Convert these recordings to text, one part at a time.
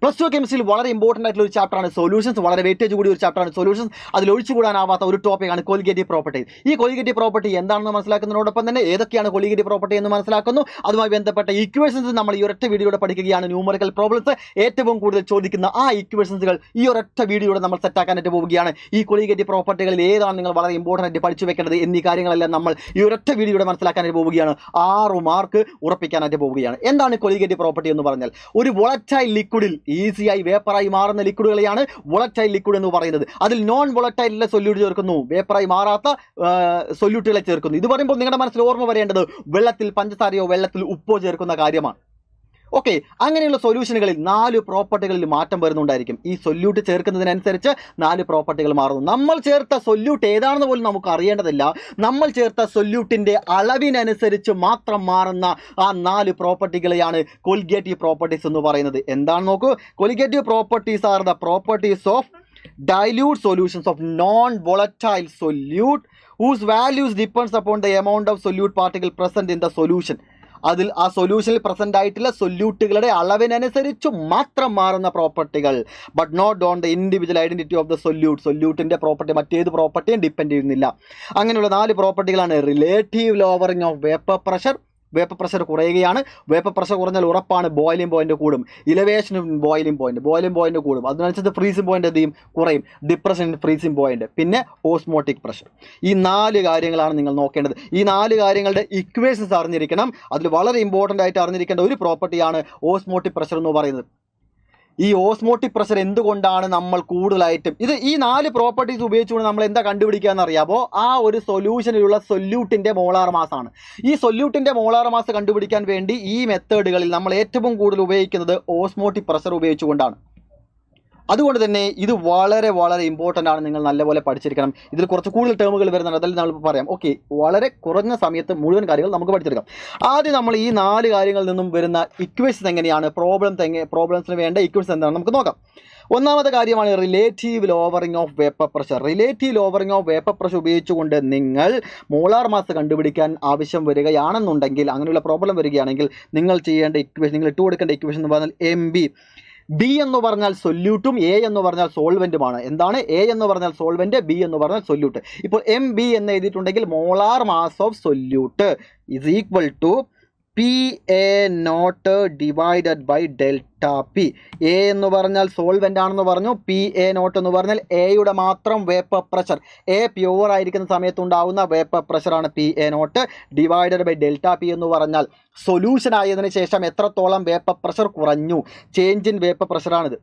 Plus two കെമിസ്ട്രിയിൽ വളരെ important ആയിട്ടുള്ള ഒരു ചാപ്റ്ററാണ് സൊല്യൂഷൻസ്, വളരെ വെയിറ്റേജ് കൂടിയ ഒരു ചാപ്റ്ററാണ് സൊല്യൂഷൻസ്. അതിൽ ഒഴിച്ചുകൂടാനാവാത്ത ഒരു ടോപ്പിക്കാണ് കൊളിഗേറ്റീവ് പ്രോപ്പർട്ടി. ഈ കൊളിഗേറ്റീവ് പ്രോപ്പർട്ടി എന്താണെന്ന് മനസ്സിലാക്കുന്നതിനോടൊപ്പം തന്നെ ഏതൊക്കെയാണ് കൊളിഗേറ്റീവ് പ്രോപ്പർട്ടി എന്ന് മനസ്സിലാക്കുന്നു. അതുമായി ബന്ധപ്പെട്ട ഇക്വേഷൻസ് നമ്മൾ ഈ ഒരൊറ്റ വീഡിയോയുടെ പഠിക്കുകയാണ്. ന്യൂമറിക്കൽ പ്രോബ്ലംസ് ഏറ്റവും കൂടുതൽ ചോദിക്കുന്ന ആ ഇക്വേഷൻസുകൾ ഈ ഒരൊറ്റ വീഡിയോയുടെ നമ്മൾ സെറ്റാക്കാനായിട്ട് പോവുകയാണ്. ഈ കൊളിഗേറ്റീവ് പ്രോപ്പർട്ടികളിൽ ഏതാണ് നിങ്ങൾ വളരെ ഇമ്പോർട്ടൻ്റ് ആയിട്ട് പഠിച്ചു വെക്കേണ്ടത് എന്നീ കാര്യങ്ങളെല്ലാം നമ്മൾ ഈ ഒരൊറ്റ വീഡിയോയുടെ മനസ്സിലാക്കാനായിട്ട് പോവുകയാണ്. 6 മാർക്ക് ഉറപ്പിക്കാനായിട്ട് പോവുകയാണ്. എന്താണ് കൊളിഗേറ്റീവ് പ്രോപ്പർട്ടി എന്ന് പറഞ്ഞാൽ? ഒരു വോളറ്റൈൽ ലിക്വിഡിൽ ഈസിയായി വേപ്പറായി മാറുന്ന ലിക്വിഡുകളെയാണ് വോളറ്റൈൽ ലിക്വിഡ് എന്ന് പറയുന്നത്. അതിൽ നോൺ വോളറ്റൈലിലെ സൊല്യൂട്ട് ചേർക്കുന്നു, വേപ്പറായി മാറാത്ത സൊല്യൂട്ടുകളെ ചേർക്കുന്നു. ഇത് പറയുമ്പോൾ നിങ്ങളുടെ മനസ്സിൽ ഓർമ്മ വരേണ്ടത് വെള്ളത്തിൽ പഞ്ചസാരയോ വെള്ളത്തിൽ ഉപ്പോ ചേർക്കുന്ന കാര്യമാണ്. ഓക്കെ, അങ്ങനെയുള്ള സൊല്യൂഷനുകളിൽ 4 പ്രോപ്പർട്ടികളിൽ മാറ്റം വരുന്നുണ്ടായിരിക്കും. ഈ സൊല്യൂട്ട് ചേർക്കുന്നതിനനുസരിച്ച് 4 പ്രോപ്പർട്ടികൾ മാറുന്നു. നമ്മൾ ചേർത്ത സൊല്യൂട്ട് ഏതാണെന്ന് പോലും നമുക്ക് അറിയേണ്ടതില്ല. നമ്മൾ ചേർത്ത സൊല്യൂട്ടിൻ്റെ അളവിനനുസരിച്ച് മാത്രം മാറുന്ന ആ 4 പ്രോപ്പർട്ടികളെയാണ് കൊളിഗേറ്റീവ് പ്രോപ്പർട്ടീസ് എന്ന് പറയുന്നത്. എന്താണ് നോക്കൂ, colligative properties are the properties of dilute solutions of non-volatile solute whose values depends upon the amount of solute particle present in the solution. അതിൽ ആ സൊല്യൂഷനിൽ പ്രസൻ്റ് ആയിട്ടുള്ള സൊല്യൂട്ടുകളുടെ അളവിനനുസരിച്ച് മാത്രം മാറുന്ന പ്രോപ്പർട്ടികൾ, but not on the individual identity of the സൊല്യൂട്ടിൻ്റെ property മറ്റേത് പ്രോപ്പർട്ടിയും ഡിപ്പെൻഡ് ചെയ്യുന്നില്ല. അങ്ങനെയുള്ള 4 പ്രോപ്പർട്ടികളാണ് relative lowering of vapour pressure. Vapour pressure കുറയുകയാണ്. വേപ്പർ പ്രഷർ കുറഞ്ഞാൽ ഉറപ്പാണ് ബോയിലിംഗ് പോയിന്റ് കൂടും. ഇലവേഷൻ ബോയിലിംഗ് പോയിന്റ് കൂടും. അതിനനുസരിച്ച് ഫ്രീസിംഗ് പോയിന്റ് എന്ത് ചെയ്യും? കുറയും. Depression freezing point. പിന്നെ ഓസ്മോട്ടിക് പ്രഷർ. ഈ 4 കാര്യങ്ങളാണ് നിങ്ങൾ നോക്കേണ്ടത്. ഈ 4 കാര്യങ്ങളുടെ ഇക്വേഷൻസ് അറിഞ്ഞിരിക്കണം. അതിൽ വളരെ ഇമ്പോർട്ടൻ്റ് ആയിട്ട് അറിഞ്ഞിരിക്കേണ്ട ഒരു പ്രോപ്പർട്ടിയാണ് ഓസ്മോട്ടിക് പ്രഷർ എന്ന് പറയുന്നത്. ഈ ഓസ്മോട്ടിക് പ്രഷർ എന്തുകൊണ്ടാണ് നമ്മൾ കൂടുതലായിട്ടും ഈ 4 പ്രോപ്പർട്ടീസ് ഉപയോഗിച്ചുകൊണ്ട് നമ്മൾ എന്താ കണ്ടുപിടിക്കുക എന്നറിയാമോ? ആ ഒരു സൊല്യൂഷനിലുള്ള സൊല്യൂട്ടിൻ്റെ മോളാർ മാസാണ്. ഈ സൊല്യൂട്ടിൻ്റെ മോളാർ മാസ് കണ്ടുപിടിക്കാൻ വേണ്ടി ഈ മെത്തേഡുകളിൽ നമ്മൾ ഏറ്റവും കൂടുതൽ ഉപയോഗിക്കുന്നത് ഓസ്മോട്ടിക് പ്രഷർ ഉപയോഗിച്ചുകൊണ്ടാണ്. അതുകൊണ്ട് തന്നെ ഇത് വളരെ വളരെ ഇമ്പോർട്ടൻ്റ് ആണ്. നിങ്ങൾ നല്ലപോലെ പഠിച്ചിരിക്കണം. ഇതിൽ കുറച്ച് കൂടുതൽ ടേമുകൾ വരുന്നുണ്ട്, അതെല്ലാം നമ്മൾ പറയാം. ഓക്കെ, വളരെ കുറഞ്ഞ സമയത്ത് മുഴുവൻ കാര്യങ്ങൾ നമുക്ക് പഠിച്ചെടുക്കാം. ആദ്യം നമ്മൾ ഈ 4 കാര്യങ്ങളിൽ നിന്നും വരുന്ന ഇക്വേഷൻസ് എങ്ങനെയാണ്, പ്രോബ്ലംസിന് വേണ്ട ഇക്വേഷൻസ് എന്താണെന്ന് നമുക്ക് നോക്കാം. ഒന്നാമത്തെ കാര്യമാണ് relative lowering of vapour pressure. Relative lowering of vapour pressure ഉപയോഗിച്ചുകൊണ്ട് നിങ്ങൾ മോളാർ മാസ് കണ്ടുപിടിക്കാൻ ആവശ്യം വരികയാണെന്നുണ്ടെങ്കിൽ, അങ്ങനെയുള്ള പ്രോബ്ലം വരികയാണെങ്കിൽ നിങ്ങൾ ചെയ്യേണ്ട ഇക്വേഷൻ, നിങ്ങൾ ഇട്ട് കൊടുക്കേണ്ട ഇക്വേഷൻ എന്ന് പറഞ്ഞാൽ MB. ബി എന്ന് പറഞ്ഞാൽ സൊല്യൂട്ടും എ എന്ന് പറഞ്ഞാൽ സോൾവെൻറ്റുമാണ്. എന്താണ്? എ എന്ന് പറഞ്ഞാൽ സോൾവെൻറ്റ്, ബി എന്ന് പറഞ്ഞാൽ സൊല്യൂട്ട്. ഇപ്പോൾ MB എന്ന് എഴുതിയിട്ടുണ്ടെങ്കിൽ molar mass of solute is equal to PA0 divided by delta P. A എന്ന് പറഞ്ഞാൽ സോൾവെൻ്റ് ആണെന്ന് പറഞ്ഞു. PA0 എന്ന് പറഞ്ഞാൽ എയുടെ മാത്രം വേപ്പർ പ്രഷർ. എ പ്യുവർ ആയിരിക്കുന്ന സമയത്തുണ്ടാകുന്ന വേപ്പർ പ്രഷറാണ് PA0 divided by delta P എന്ന് പറഞ്ഞാൽ സൊല്യൂഷൻ ആയതിനു ശേഷം എത്രത്തോളം വേപ്പർ പ്രഷർ കുറഞ്ഞു, ചേഞ്ച് ഇൻ വേപ്പർ പ്രഷറാണിത്.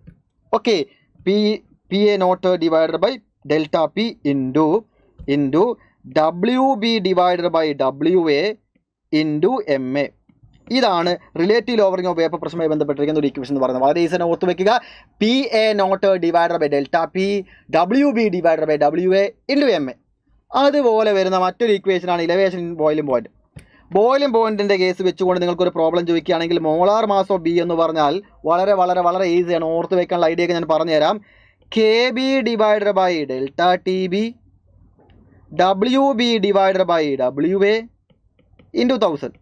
Okay, PA0 divided by delta P into WB divided by WA into MA. ഇതാണ് റിലേറ്റീവ് ലോവറിംഗ് ഓഫ് വേപ്പർ പ്രഷറുമായി ബന്ധപ്പെട്ടിരിക്കുന്ന ഒരു ഇക്വേഷൻ എന്ന് പറയുന്നത്. വളരെ ഈസിയായി ഓർത്ത് വയ്ക്കുക. PA0 divided by delta P WB divided by WA into MA. അതുപോലെ വരുന്ന മറ്റൊരു ഇക്വേഷനാണ് ഇലവേഷൻ ബോയിലിംഗ് പോയിന്റ്. ബോയിലിംഗ് പോയിന്റിൻ്റെ കേസ് വെച്ചുകൊണ്ട് നിങ്ങൾക്കൊരു പ്രോബ്ലം ചോദിക്കുകയാണെങ്കിൽ മോളാർ മാസ് ഓഫ് ബി എന്ന് പറഞ്ഞാൽ വളരെ വളരെ വളരെ ഈസിയാണ്. ഓർത്ത് വയ്ക്കാനുള്ള ഐഡിയ ഒക്കെ ഞാൻ പറഞ്ഞുതരാം. KB divided by delta TB WB divided by WA into 1000.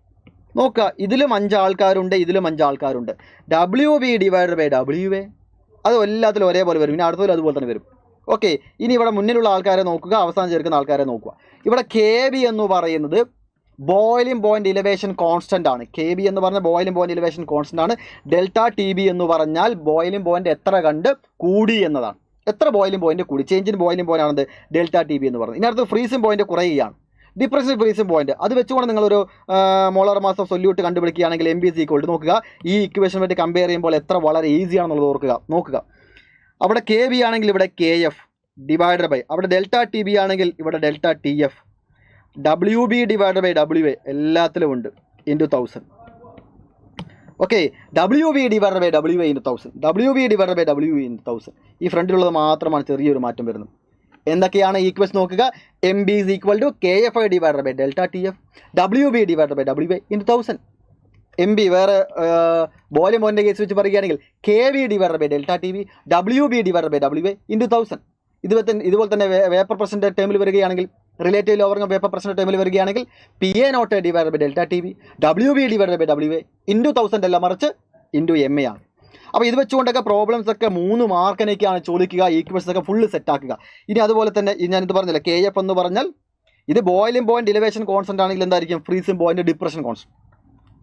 നോക്കുക, ഇതിലും 5 ആൾക്കാരുണ്ട്, ഇതിലും 5 ആൾക്കാരുണ്ട്. WB ഡിവൈഡഡ് ബൈ WA അത് എല്ലാത്തിലും ഒരേപോലെ വരും. ഇനി അടുത്തതിൽ അതുപോലെ തന്നെ വരും. ഓക്കെ, ഇനി ഇവിടെ മുന്നിലുള്ള ആൾക്കാരെ നോക്കുക, അവസാനം ചേർക്കുന്ന ആൾക്കാരെ നോക്കുക. ഇവിടെ KB എന്ന് പറയുന്നത് ബോയിലിംഗ് പോയിന്റ് ഇലവേഷൻ കോൺസ്റ്റൻ്റ് ആണ്. KB എന്ന് പറഞ്ഞാൽ ബോയിലിംഗ് പോയിന്റ് ഇലവേഷൻ കോൺസ്റ്റൻ്റ് ആണ്. ഡെൽറ്റ TB എന്ന് പറഞ്ഞാൽ ബോയിലിംഗ് പോയിന്റ് എത്ര കണ്ട് കൂടി എന്നതാണ്. എത്ര ബോയിലിംഗ് പോയിന്റ് കൂടി, ചേഞ്ച് ഇൻ ബോയിലിംഗ് പോയിന്റ് ആണത് ഡെൽറ്റ TB എന്ന് പറയുന്നത്. ഇനി അടുത്ത് ഫ്രീസിംഗ് പോയിന്റ് കുറയുകയാണ്, ഡിപ്രഷൻ ഫ്രീസിംഗ് പോയിന്റ്. അത് വെച്ചുകൊണ്ട് നിങ്ങളൊരു മോളാർ മാസ് ഓഫ് സൊല്യൂട്ട് കണ്ടുപിടിക്കുകയാണെങ്കിൽ MB is equal to നോക്കുക, ഈ ഇക്വേഷൻ വെച്ച് കമ്പയർ ചെയ്യുമ്പോൾ എത്ര വളരെ ഈസിയാണെന്നുള്ളത് ഓർക്കുക. നോക്കുക, അവിടെ KB ആണെങ്കിൽ ഇവിടെ KF ഡിവൈഡഡ് ബൈ, അവിടെ ഡെൽറ്റ TB ആണെങ്കിൽ ഇവിടെ delta TF, WB divided by WA എല്ലാത്തിലും ഉണ്ട് into 1000. Okay, WB divided by WA into 1000, WB divided by WA into 1000. ഈ ഫ്രണ്ടിലുള്ളത് മാത്രമാണ് ചെറിയൊരു മാറ്റം വരുന്നത്. എന്തൊക്കെയാണ് ഈക്വേഷൻ നോക്കുക? MB is equal to KFI divided by delta TF WB divided by WA into 1000. MB വേറെ വോളിയം പോയിന്റ് കേസ് വെച്ച് പറയുകയാണെങ്കിൽ KB divided by delta TB WB divided by WA into 1000. ഇതുപോലെ തന്നെ വേപ്പർ പ്രഷറിൻ്റെ ടേമിൽ വരികയാണെങ്കിൽ, റിലേറ്റീവ് ലോവറിംഗ് ഓഫ് വേപ്പർ പ്രഷറിൻ്റെ ടേമിൽ വരികയാണെങ്കിൽ PA0 divided by delta TB WB divided by WA into 1000 അല്ല, മറിച്ച് ഇൻറ്റു MA ആണ്. അപ്പോൾ ഇത് വെച്ചുകൊണ്ടൊക്കെ പ്രോബ്ലംസ് ഒക്കെ 3 മാർക്കിനൊക്കെയാണ് ചോദിക്കുക, ഈക്വേഷൻസ് ഒക്കെ ഫുള്ള് സെറ്റാക്കുക. ഇനി അതുപോലെ തന്നെ ഞാനിത് പറഞ്ഞില്ല, KF എന്ന് പറഞ്ഞാൽ ഇത് ബോയിലിംഗ് പോയിന്റ് ഇലവേഷൻ കോൺസ്റ്റന്റ് ആണെങ്കിൽ എന്തായിരിക്കും, freezing point depression constant.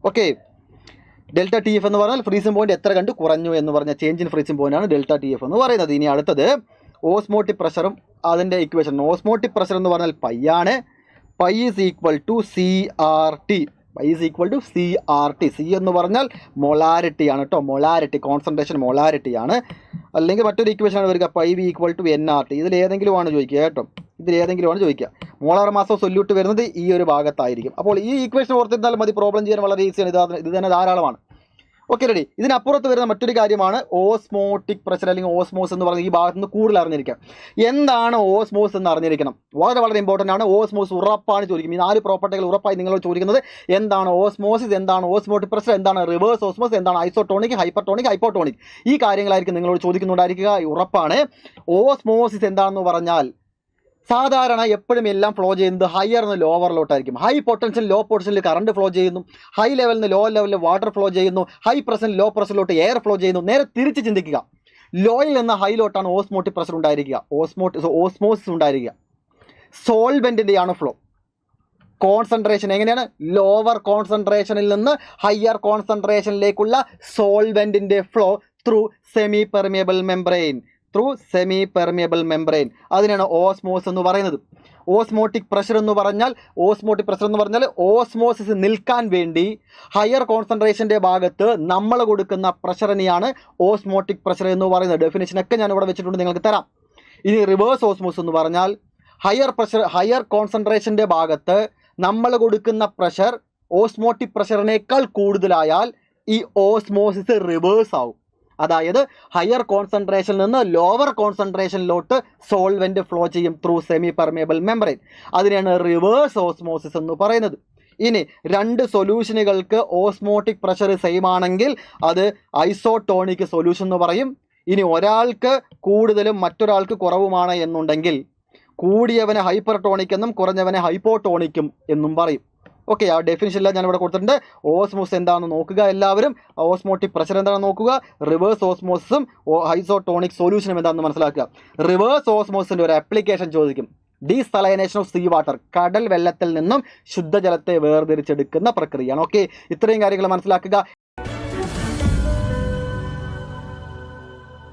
Okay, delta TF എന്ന് പറഞ്ഞാൽ ഫ്രീസിംഗ് പോയിന്റ് എത്ര കണ്ട് കുറഞ്ഞു എന്ന് പറഞ്ഞ ചേഞ്ച് ഇൻ ഫ്രീസിംഗ് പോയിന്റ് ആണ് ഡെൽറ്റ TF എന്ന് പറയുന്നത്. ഇനി അടുത്തത് ഓസ്മോട്ടിക് പ്രഷറും അതിൻ്റെ ഇക്വേഷൻ. ഓസ്മോട്ടിക് പ്രഷർ എന്ന് പറഞ്ഞാൽ പൈ ആണ്. Pi is equal to CRT. Pi is equal to CRT. C എന്ന് പറഞ്ഞാൽ മൊളാരിറ്റി ആണ് കേട്ടോ, മൊളാരിറ്റി, കോൺസെൻട്രേഷൻ മൊളാരിറ്റി ആണ്. അല്ലെങ്കിൽ മറ്റൊരു ഇക്വേഷൻ ആണ് വരിക, pi V equal to NRT. ഇതിലേതെങ്കിലും ആണ് ചോദിക്കുക കേട്ടോ, ഇതിലേതെങ്കിലുമാണ് ചോദിക്കുക. മോളാർ മാസ് ഓഫ് സൊല്യൂട്ട് വരുന്നത് ഈ ഒരു ഭാഗത്തായിരിക്കും. അപ്പോൾ ഈ ഈക്വേഷൻ ഓർത്തിരുന്നാൽ മതി, പ്രോബ്ലം ചെയ്യാൻ വളരെ ഈസിയാണ്. ഇത് തന്നെ ധാരാളമാണ്. Okay, ready. ഇതിനപ്പുറത്ത് വരുന്ന മറ്റൊരു കാര്യമാണ് ഓസ്മോട്ടിക് പ്രഷർ അല്ലെങ്കിൽ ഓസ്മോസ് എന്ന് പറയുന്നത്. ഈ ഭാഗത്ത് നിന്ന് കൂടുതൽ അറിഞ്ഞിരിക്കാം. എന്താണ് ഓസ്മോസ് എന്ന് അറിഞ്ഞിരിക്കണം, വളരെ വളരെ ഇമ്പോർട്ടൻ്റ് ആണ്. ഓസ്മോസ് ഉറപ്പാണ് ചോദിക്കും. ഈ 4 പ്രോപ്പർട്ടികൾ ഉറപ്പായി നിങ്ങളോട് ചോദിക്കുന്നത് എന്താണ് ഓസ്മോസിസ്, എന്താണ് ഓസ്മോട്ടിക് പ്രഷർ, എന്താണ് റിവേഴ്സ് ഓസ്മോസ്, എന്താണ് ഐസോട്ടോണിക്, ഹൈപ്പർട്ടോണിക്, ഹൈപ്പോട്ടോണിക്. ഈ കാര്യങ്ങളായിരിക്കും നിങ്ങളോട് ചോദിക്കുന്നുണ്ടായിരിക്കുക, ഉറപ്പാണ്. ഓസ്മോസിസ് എന്താണെന്ന് പറഞ്ഞാൽ സാധാരണ എപ്പോഴും എല്ലാം ഫ്ലോ ചെയ്യുന്നത് ഹയർ നിന്ന് ലോവറിലോട്ടായിരിക്കും. ഹൈ പൊട്ടൻഷ്യൽ ലോ പൊട്ടൻഷ്യലിൽ കറണ്ട് ഫ്ലോ ചെയ്യുന്നു, ഹൈ ലെവലിൽ നിന്ന് ലോ ലെവലിൽ വാട്ടർ ഫ്ലോ ചെയ്യുന്നു, ഹൈ പ്രഷർ ലോ പ്രഷറിലോട്ട് എയർ ഫ്ലോ ചെയ്യുന്നു. നേരെ തിരിച്ച് ചിന്തിക്കുക, ലോയിൽ നിന്ന് ഹൈയിലോട്ടാണ് ഓസ്മോട്ടിക് പ്രഷർ ഉണ്ടായിരിക്കുക, ഓസ്മോസിസ് ഉണ്ടായിരിക്കുക. സോൾവെൻറ്റിൻ്റെയാണ് ഫ്ലോ. കോൺസെൻട്രേഷൻ എങ്ങനെയാണ്, ലോവർ കോൺസെൻട്രേഷനിൽ നിന്ന് ഹയർ കോൺസെൻട്രേഷനിലേക്കുള്ള സോൾവെൻറ്റിൻ്റെ flow through semi permeable membrane, അതിനാണ് ഓസ്മോസ് എന്ന് പറയുന്നത്. ഓസ്മോട്ടിക് പ്രഷർ എന്ന് പറഞ്ഞാൽ ഓസ്മോസിസ് നിൽക്കാൻ വേണ്ടി ഹയർ കോൺസെൻട്രേഷൻ്റെ ഭാഗത്ത് നമ്മൾ കൊടുക്കുന്ന പ്രഷറിനെയാണ് ഓസ്മോട്ടിക് പ്രഷർ എന്ന് പറയുന്നത്. ഡെഫിനിഷനൊക്കെ ഞാൻ ഇവിടെ വെച്ചിട്ടുണ്ട്, നിങ്ങൾക്ക് തരാം. ഇനി റിവേഴ്സ് ഓസ്മോസ് എന്ന് പറഞ്ഞാൽ ഹയർ കോൺസെൻട്രേഷൻ്റെ ഭാഗത്ത് നമ്മൾ കൊടുക്കുന്ന പ്രഷർ ഓസ്മോട്ടിക് പ്രഷറിനേക്കാൾ കൂടുതലായാൽ ഈ ഓസ്മോസിസ് റിവേഴ്സ് ആവും. അതായത് ഹയർ കോൺസെൻട്രേഷനിൽ നിന്ന് ലോവർ കോൺസെൻട്രേഷനിലോട്ട് സോൾവെൻറ്റ് ഫ്ലോ ചെയ്യും ത്രൂ സെമി പെർമിയബിൾ മെംബ്രെയിൻ. അതിനെയാണ് റിവേഴ്സ് ഓസ്മോസിസ് എന്ന് പറയുന്നത്. ഇനി 2 സൊല്യൂഷനുകൾക്ക് ഓസ്മോട്ടിക് പ്രഷർ സെയിം ആണെങ്കിൽ അത് ഐസോട്ടോണിക് സൊല്യൂഷൻ എന്ന് പറയും. ഇനി ഒരാൾക്ക് കൂടുതലും മറ്റൊരാൾക്ക് കുറവുമാണ് എന്നുണ്ടെങ്കിൽ കൂടിയവനെ ഹൈപ്പർട്ടോണിക് എന്നും കുറഞ്ഞവനെ ഹൈപ്പോട്ടോണിക്കും എന്നും പറയും. ഓക്കെ, ആ ഡെഫിനിഷനിൽ ഞാനിവിടെ കൊടുത്തിട്ടുണ്ട്. ഓസ്മോസ് എന്താണെന്ന് നോക്കുക എല്ലാവരും, ഓസ്മോട്ടിക് പ്രഷർ എന്താണെന്ന് നോക്കുക, റിവേഴ്സ് ഓസ്മോസിസും ഐസോട്ടോണിക് സൊല്യൂഷനും എന്താണെന്ന് മനസ്സിലാക്കുക. റിവേഴ്സ് ഓസ്മോസിൻ്റെ ഒരു ആപ്ലിക്കേഷൻ ചോദിക്കും, ഡീസലൈനേഷൻ ഓഫ് സീ വാട്ടർ, കടൽ വെള്ളത്തിൽ നിന്നും ശുദ്ധജലത്തെ വേർതിരിച്ചെടുക്കുന്ന പ്രക്രിയയാണ്. ഓക്കെ, ഇത്രയും കാര്യങ്ങൾ മനസ്സിലാക്കുക.